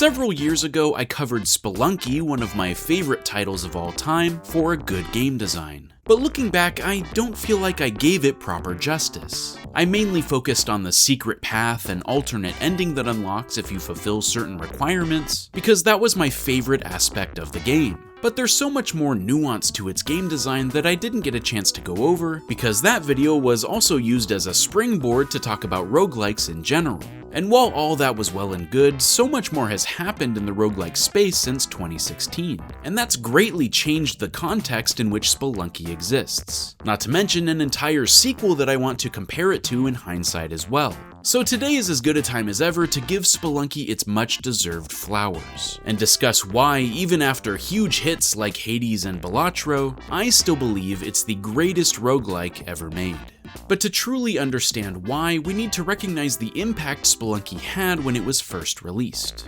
Several years ago, I covered Spelunky, one of my favorite titles of all time, for a good game design. But looking back, I don't feel like I gave it proper justice. I mainly focused on the secret path and alternate ending that unlocks if you fulfill certain requirements, because that was my favorite aspect of the game. But there's so much more nuance to its game design that I didn't get a chance to go over, because that video was also used as a springboard to talk about roguelikes in general. And while all that was well and good, so much more has happened in the roguelike space since 2016, and that's greatly changed the context in which Spelunky exists. Not to mention an entire sequel that I want to compare it to in hindsight as well. So today is as good a time as ever to give Spelunky its much-deserved flowers, and discuss why, even after huge hits like Hades and Balatro, I still believe it's the greatest roguelike ever made. But to truly understand why, we need to recognize the impact Spelunky had when it was first released.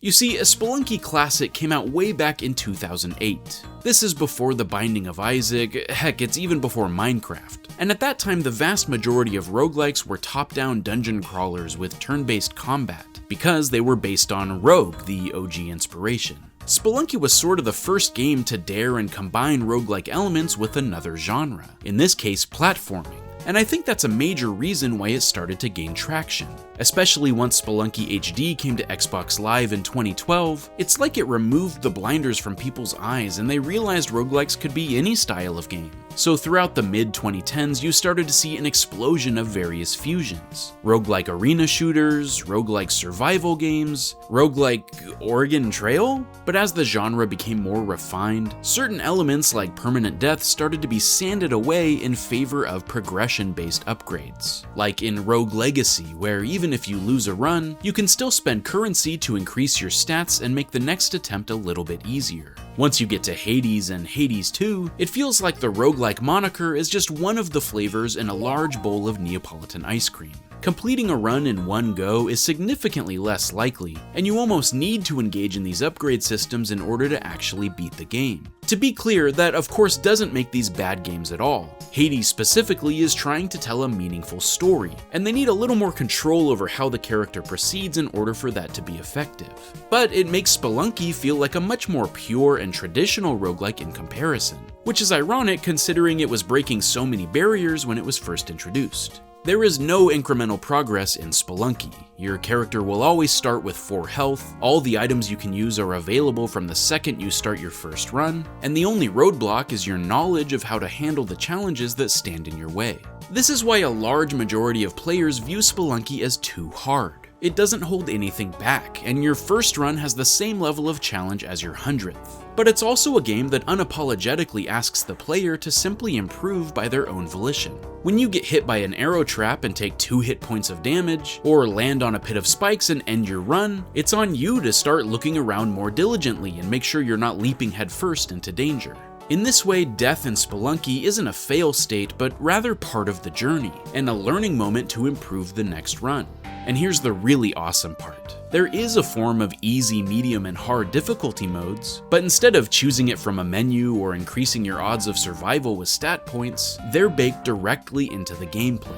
You see, a Spelunky classic came out way back in 2008. This is before The Binding of Isaac, heck, it's even before Minecraft. And at that time, the vast majority of roguelikes were top-down dungeon crawlers with turn-based combat, because they were based on Rogue, the OG inspiration. Spelunky was sort of the first game to dare and combine roguelike elements with another genre, in this case platforming. And I think that's a major reason why it started to gain traction. Especially once Spelunky HD came to Xbox Live in 2012, it's like it removed the blinders from people's eyes and they realized roguelikes could be any style of game. So throughout the mid-2010s, you started to see an explosion of various fusions. Roguelike arena shooters, roguelike survival games, roguelike Oregon Trail? But as the genre became more refined, certain elements like permanent death started to be sanded away in favor of progression-based upgrades. Like in Rogue Legacy, where even if you lose a run, you can still spend currency to increase your stats and make the next attempt a little bit easier. Once you get to Hades and Hades 2, it feels like the roguelike moniker is just one of the flavors in a large bowl of Neapolitan ice cream. Completing a run in one go is significantly less likely, and you almost need to engage in these upgrade systems in order to actually beat the game. To be clear, that of course doesn't make these bad games at all. Hades specifically is trying to tell a meaningful story, and they need a little more control over how the character proceeds in order for that to be effective. But it makes Spelunky feel like a much more pure and traditional roguelike in comparison, which is ironic considering it was breaking so many barriers when it was first introduced. There is no incremental progress in Spelunky. Your character will always start with 4 health, all the items you can use are available from the second you start your first run, and the only roadblock is your knowledge of how to handle the challenges that stand in your way. This is why a large majority of players view Spelunky as too hard. It doesn't hold anything back, and your first run has the same level of challenge as your 100th. But it's also a game that unapologetically asks the player to simply improve by their own volition. When you get hit by an arrow trap and take 2 hit points of damage, or land on a pit of spikes and end your run, it's on you to start looking around more diligently and make sure you're not leaping headfirst into danger. In this way, death in Spelunky isn't a fail state, but rather part of the journey, and a learning moment to improve the next run. And here's the really awesome part. There is a form of easy, medium, and hard difficulty modes, but instead of choosing it from a menu or increasing your odds of survival with stat points, they're baked directly into the gameplay.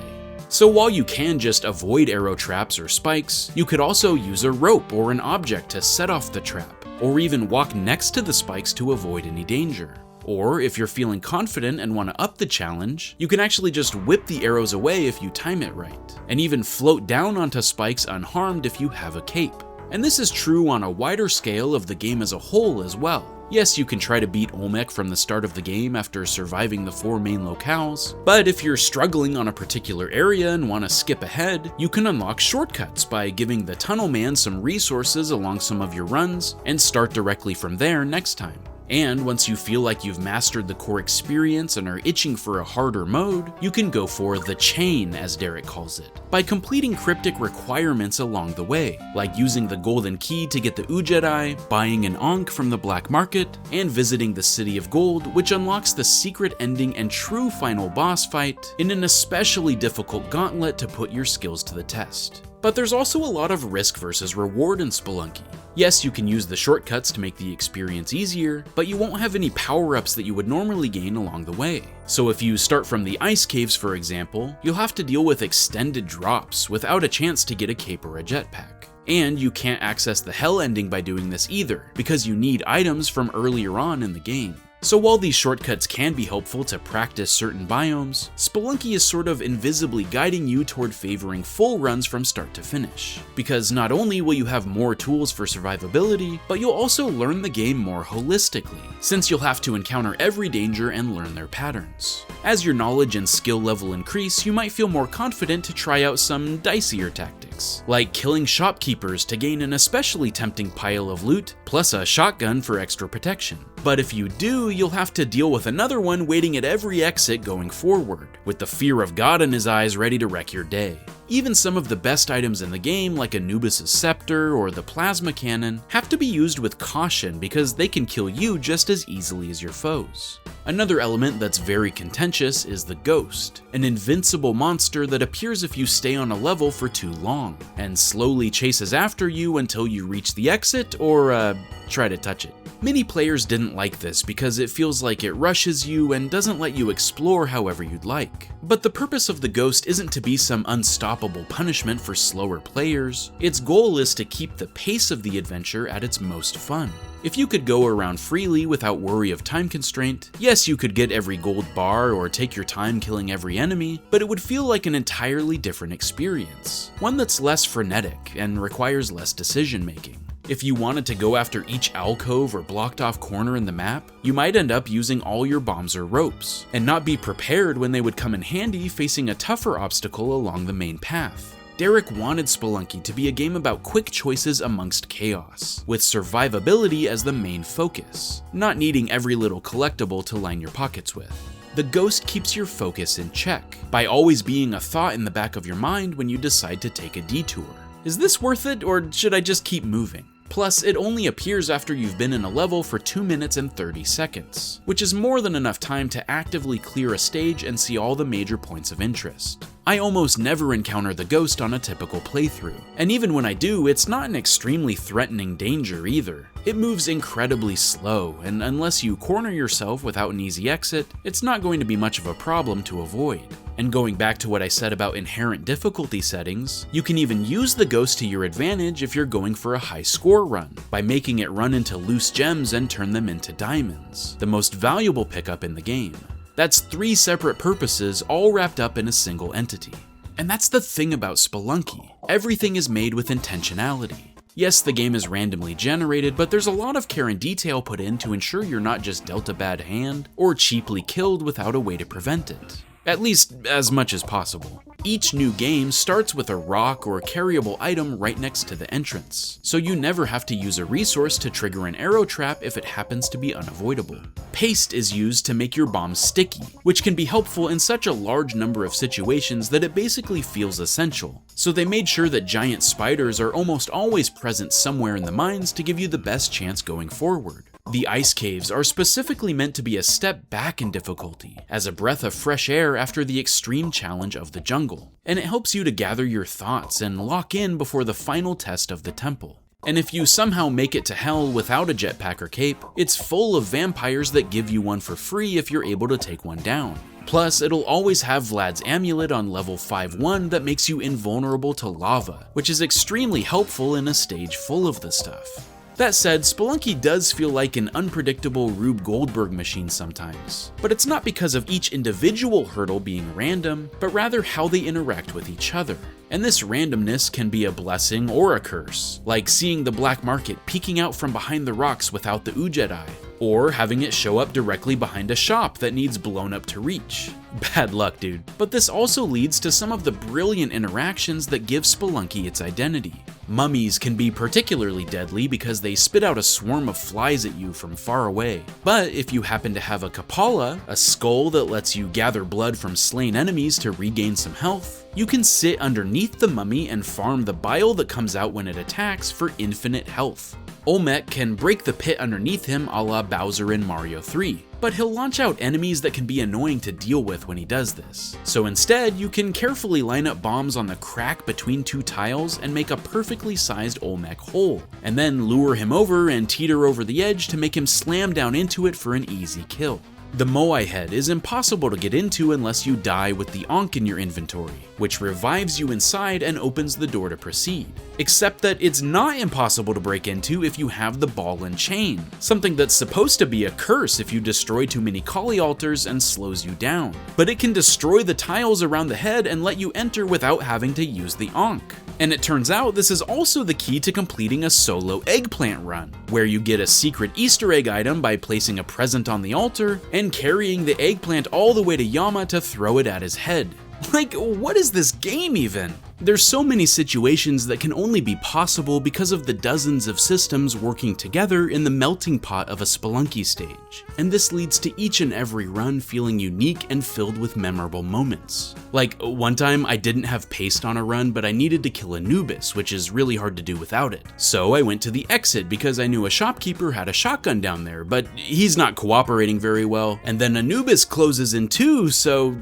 So while you can just avoid arrow traps or spikes, you could also use a rope or an object to set off the trap, or even walk next to the spikes to avoid any danger. Or if you're feeling confident and want to up the challenge, you can actually just whip the arrows away if you time it right, and even float down onto spikes unharmed if you have a cape. And this is true on a wider scale of the game as a whole as well. Yes, you can try to beat Olmec from the start of the game after surviving the 4 main locales, but if you're struggling on a particular area and want to skip ahead, you can unlock shortcuts by giving the Tunnel Man some resources along some of your runs and start directly from there next time. And once you feel like you've mastered the core experience and are itching for a harder mode, you can go for the chain, as Derek calls it, by completing cryptic requirements along the way, like using the golden key to get the Ujedi, buying an Ankh from the black market, and visiting the City of Gold, which unlocks the secret ending and true final boss fight in an especially difficult gauntlet to put your skills to the test. But there's also a lot of risk versus reward in Spelunky. Yes, you can use the shortcuts to make the experience easier, but you won't have any power-ups that you would normally gain along the way. So if you start from the ice caves, for example, you'll have to deal with extended drops without a chance to get a cape or a jetpack. And you can't access the hell ending by doing this either, because you need items from earlier on in the game. So while these shortcuts can be helpful to practice certain biomes, Spelunky is sort of invisibly guiding you toward favoring full runs from start to finish. Because not only will you have more tools for survivability, but you'll also learn the game more holistically, since you'll have to encounter every danger and learn their patterns. As your knowledge and skill level increase, you might feel more confident to try out some dicier tactics, like killing shopkeepers to gain an especially tempting pile of loot, plus a shotgun for extra protection. But if you do, you'll have to deal with another one waiting at every exit going forward, with the fear of God in his eyes ready to wreck your day. Even some of the best items in the game, like Anubis' scepter or the plasma cannon, have to be used with caution because they can kill you just as easily as your foes. Another element that's very contentious is the Ghost, an invincible monster that appears if you stay on a level for too long, and slowly chases after you until you reach the exit or try to touch it. Many players didn't like this because it feels like it rushes you and doesn't let you explore however you'd like. But the purpose of the Ghost isn't to be some unstoppable punishment for slower players. Its goal is to keep the pace of the adventure at its most fun. If you could go around freely without worry of time constraint, yes, you could get every gold bar or take your time killing every enemy, but it would feel like an entirely different experience, one that's less frenetic and requires less decision making. If you wanted to go after each alcove or blocked off corner in the map, you might end up using all your bombs or ropes, and not be prepared when they would come in handy facing a tougher obstacle along the main path. Derek wanted Spelunky to be a game about quick choices amongst chaos, with survivability as the main focus, not needing every little collectible to line your pockets with. The Ghost keeps your focus in check, by always being a thought in the back of your mind when you decide to take a detour. Is this worth it, or should I just keep moving? Plus, it only appears after you've been in a level for 2 minutes and 30 seconds, which is more than enough time to actively clear a stage and see all the major points of interest. I almost never encounter the Ghost on a typical playthrough, and even when I do, it's not an extremely threatening danger either. It moves incredibly slow, and unless you corner yourself without an easy exit, it's not going to be much of a problem to avoid. And going back to what I said about inherent difficulty settings, you can even use the Ghost to your advantage if you're going for a high score run, by making it run into loose gems and turn them into diamonds, the most valuable pickup in the game. That's 3 separate purposes all wrapped up in a single entity. And that's the thing about Spelunky. Everything is made with intentionality. Yes, the game is randomly generated, but there's a lot of care and detail put in to ensure you're not just dealt a bad hand, or cheaply killed without a way to prevent it. At least, as much as possible. Each new game starts with a rock or carryable item right next to the entrance, so you never have to use a resource to trigger an arrow trap if it happens to be unavoidable. Paste is used to make your bombs sticky, which can be helpful in such a large number of situations that it basically feels essential. So they made sure that giant spiders are almost always present somewhere in the mines to give you the best chance going forward. The ice caves are specifically meant to be a step back in difficulty, as a breath of fresh air after the extreme challenge of the jungle, and it helps you to gather your thoughts and lock in before the final test of the temple. And if you somehow make it to hell without a jetpack or cape, it's full of vampires that give you one for free if you're able to take one down. Plus, it'll always have Vlad's amulet on level 5-1 that makes you invulnerable to lava, which is extremely helpful in a stage full of this stuff. That said, Spelunky does feel like an unpredictable Rube Goldberg machine sometimes, but it's not because of each individual hurdle being random, but rather how they interact with each other. And this randomness can be a blessing or a curse, like seeing the black market peeking out from behind the rocks without the Ujed eye, or having it show up directly behind a shop that needs blown up to reach. Bad luck, dude. But this also leads to some of the brilliant interactions that give Spelunky its identity. Mummies can be particularly deadly because they spit out a swarm of flies at you from far away. But if you happen to have a Kapala, a skull that lets you gather blood from slain enemies to regain some health, you can sit underneath the mummy and farm the bile that comes out when it attacks for infinite health. Olmec can break the pit underneath him a la Bowser in Mario 3, but he'll launch out enemies that can be annoying to deal with when he does this. So instead, you can carefully line up bombs on the crack between 2 tiles and make a perfectly sized Olmec hole, and then lure him over and teeter over the edge to make him slam down into it for an easy kill. The Moai head is impossible to get into unless you die with the Ankh in your inventory, which revives you inside and opens the door to proceed. Except that it's not impossible to break into if you have the ball and chain, something that's supposed to be a curse if you destroy too many Kali altars and slows you down. But it can destroy the tiles around the head and let you enter without having to use the Ankh. And it turns out this is also the key to completing a solo eggplant run, where you get a secret Easter egg item by placing a present on the altar and carrying the eggplant all the way to Yama to throw it at his head. Like, what is this game even? There's so many situations that can only be possible because of the dozens of systems working together in the melting pot of a Spelunky stage, and this leads to each and every run feeling unique and filled with memorable moments. Like, one time I didn't have paste on a run, but I needed to kill Anubis, which is really hard to do without it. So I went to the exit because I knew a shopkeeper had a shotgun down there, but he's not cooperating very well, and then Anubis closes in too, so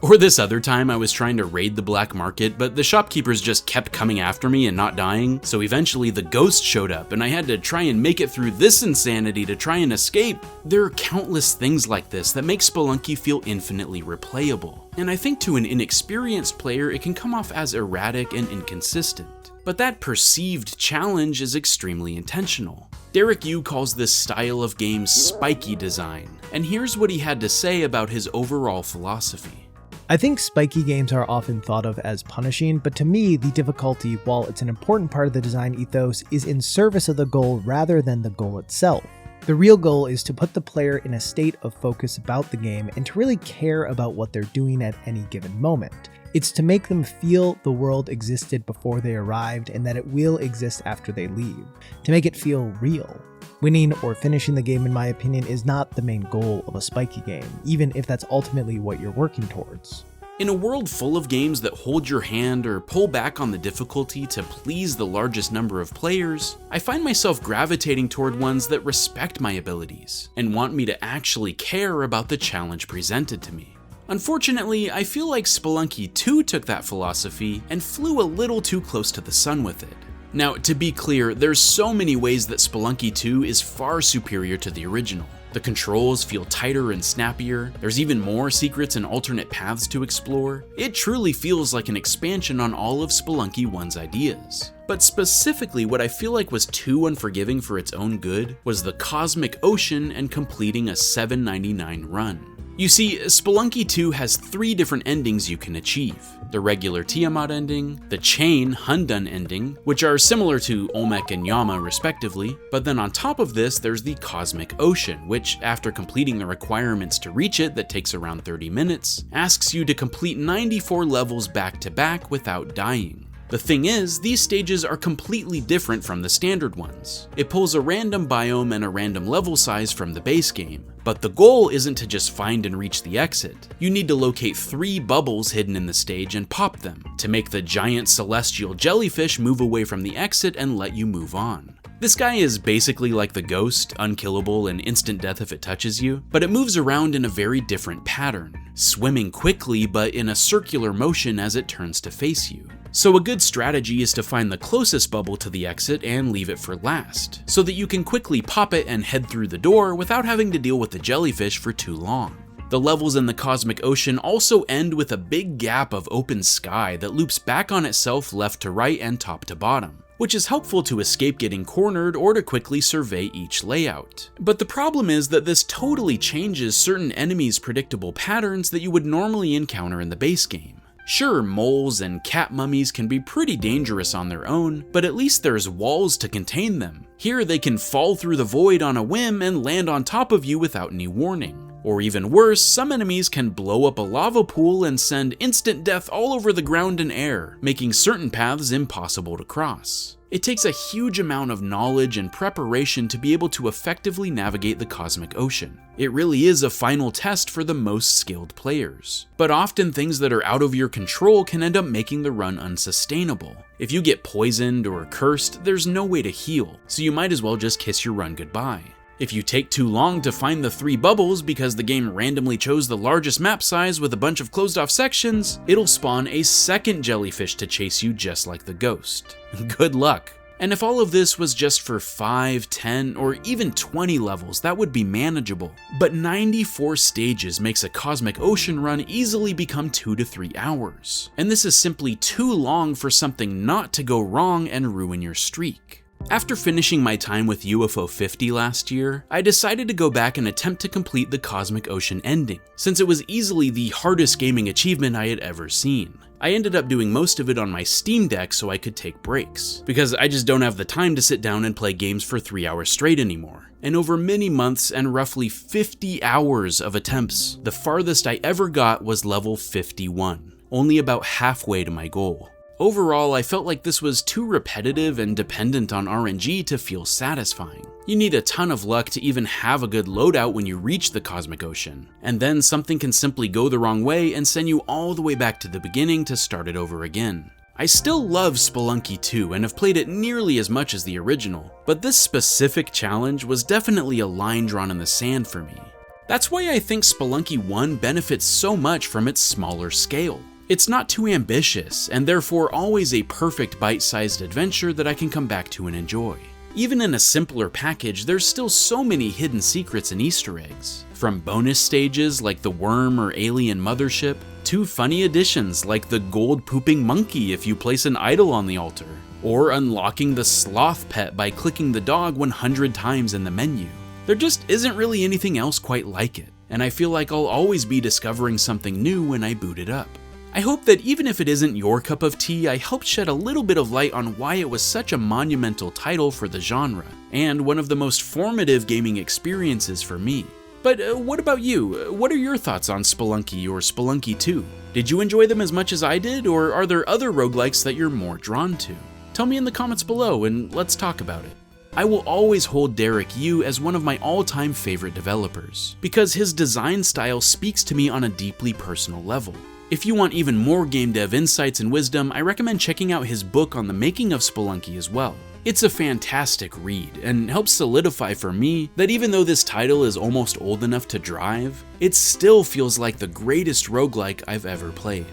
Or this other time I was trying to raid the black market, but the shopkeepers just kept coming after me and not dying, so eventually the ghost showed up and I had to try and make it through this insanity to try and escape. There are countless things like this that make Spelunky feel infinitely replayable, and I think to an inexperienced player it can come off as erratic and inconsistent. But that perceived challenge is extremely intentional. Derek Yu calls this style of game Spiky Design, and here's what he had to say about his overall philosophy. I think spiky games are often thought of as punishing, but to me, the difficulty, while it's an important part of the design ethos, is in service of the goal rather than the goal itself. The real goal is to put the player in a state of focus about the game and to really care about what they're doing at any given moment. It's to make them feel the world existed before they arrived and that it will exist after they leave, to make it feel real. Winning or finishing the game, in my opinion, is not the main goal of a spiky game, even if that's ultimately what you're working towards. In a world full of games that hold your hand or pull back on the difficulty to please the largest number of players, I find myself gravitating toward ones that respect my abilities and want me to actually care about the challenge presented to me. Unfortunately, I feel like Spelunky 2 took that philosophy and flew a little too close to the sun with it. Now, to be clear, there's so many ways that Spelunky 2 is far superior to the original. The controls feel tighter and snappier, there's even more secrets and alternate paths to explore. It truly feels like an expansion on all of Spelunky 1's ideas. But specifically, what I feel like was too unforgiving for its own good was the cosmic ocean and completing a $7.99 run. You see, Spelunky 2 has 3 different endings you can achieve. The regular Tiamat ending, the chain Hundun ending, which are similar to Olmec and Yama respectively, but then on top of this there's the Cosmic Ocean, which after completing the requirements to reach it that takes around 30 minutes, asks you to complete 94 levels back to back without dying. The thing is, these stages are completely different from the standard ones. It pulls a random biome and a random level size from the base game, but the goal isn't to just find and reach the exit. You need to locate 3 bubbles hidden in the stage and pop them, to make the giant celestial jellyfish move away from the exit and let you move on. This guy is basically like the ghost, unkillable and instant death if it touches you, but it moves around in a very different pattern, swimming quickly but in a circular motion as it turns to face you. So a good strategy is to find the closest bubble to the exit and leave it for last, so that you can quickly pop it and head through the door without having to deal with the jellyfish for too long. The levels in the Cosmic Ocean also end with a big gap of open sky that loops back on itself left to right and top to bottom, which is helpful to escape getting cornered or to quickly survey each layout. But the problem is that this totally changes certain enemies' predictable patterns that you would normally encounter in the base game. Sure, moles and cat mummies can be pretty dangerous on their own, but at least there's walls to contain them. Here they can fall through the void on a whim and land on top of you without any warning. Or even worse, some enemies can blow up a lava pool and send instant death all over the ground and air, making certain paths impossible to cross. It takes a huge amount of knowledge and preparation to be able to effectively navigate the Cosmic Ocean. It really is a final test for the most skilled players. But often things that are out of your control can end up making the run unsustainable. If you get poisoned or cursed, there's no way to heal, so you might as well just kiss your run goodbye. If you take too long to find the 3 bubbles because the game randomly chose the largest map size with a bunch of closed off sections, it'll spawn a second jellyfish to chase you just like the ghost. Good luck. And if all of this was just for 5, 10, or even 20 levels, that would be manageable. But 94 stages makes a cosmic ocean run easily become 2 to 3 hours. And this is simply too long for something not to go wrong and ruin your streak. After finishing my time with UFO 50 last year, I decided to go back and attempt to complete the Cosmic Ocean ending, since it was easily the hardest gaming achievement I had ever seen. I ended up doing most of it on my Steam Deck so I could take breaks, because I just don't have the time to sit down and play games for 3 hours straight anymore. And over many months and roughly 50 hours of attempts, the farthest I ever got was level 51, only about halfway to my goal. Overall, I felt like this was too repetitive and dependent on RNG to feel satisfying. You need a ton of luck to even have a good loadout when you reach the Cosmic Ocean, and then something can simply go the wrong way and send you all the way back to the beginning to start it over again. I still love Spelunky 2 and have played it nearly as much as the original, but this specific challenge was definitely a line drawn in the sand for me. That's why I think Spelunky 1 benefits so much from its smaller scale. It's not too ambitious, and therefore always a perfect bite-sized adventure that I can come back to and enjoy. Even in a simpler package, there's still so many hidden secrets and Easter eggs. From bonus stages like the worm or alien mothership, to funny additions like the gold pooping monkey if you place an idol on the altar, or unlocking the sloth pet by clicking the dog 100 times in the menu. There just isn't really anything else quite like it, and I feel like I'll always be discovering something new when I boot it up. I hope that even if it isn't your cup of tea, I helped shed a little bit of light on why it was such a monumental title for the genre, and one of the most formative gaming experiences for me. But what about you? What are your thoughts on Spelunky or Spelunky 2? Did you enjoy them as much as I did, or are there other roguelikes that you're more drawn to? Tell me in the comments below and let's talk about it. I will always hold Derek Yu as one of my all-time favorite developers, because his design style speaks to me on a deeply personal level. If you want even more game dev insights and wisdom, I recommend checking out his book on the making of Spelunky as well. It's a fantastic read, and helps solidify for me that even though this title is almost old enough to drive, it still feels like the greatest roguelike I've ever played.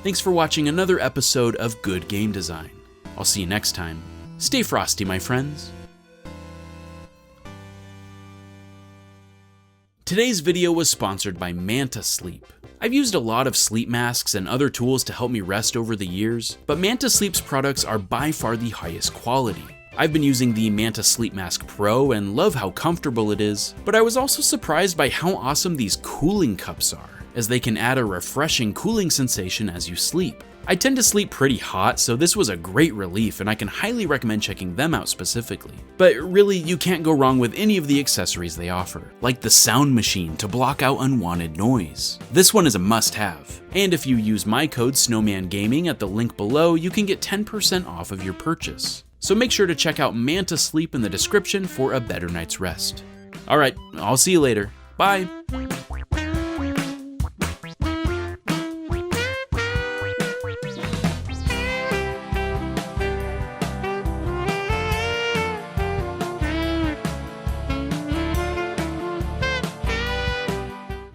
Thanks for watching another episode of Good Game Design. I'll see you next time. Stay frosty, my friends. Today's video was sponsored by Manta Sleep. I've used a lot of sleep masks and other tools to help me rest over the years, but Manta Sleep's products are by far the highest quality. I've been using the Manta Sleep Mask Pro and love how comfortable it is, but I was also surprised by how awesome these cooling cups are, as they can add a refreshing cooling sensation as you sleep. I tend to sleep pretty hot, so this was a great relief and I can highly recommend checking them out specifically. But really, you can't go wrong with any of the accessories they offer, like the sound machine to block out unwanted noise. This one is a must-have. And if you use my code SnowmanGaming at the link below, you can get 10% off of your purchase. So make sure to check out Manta Sleep in the description for a better night's rest. Alright, I'll see you later. Bye!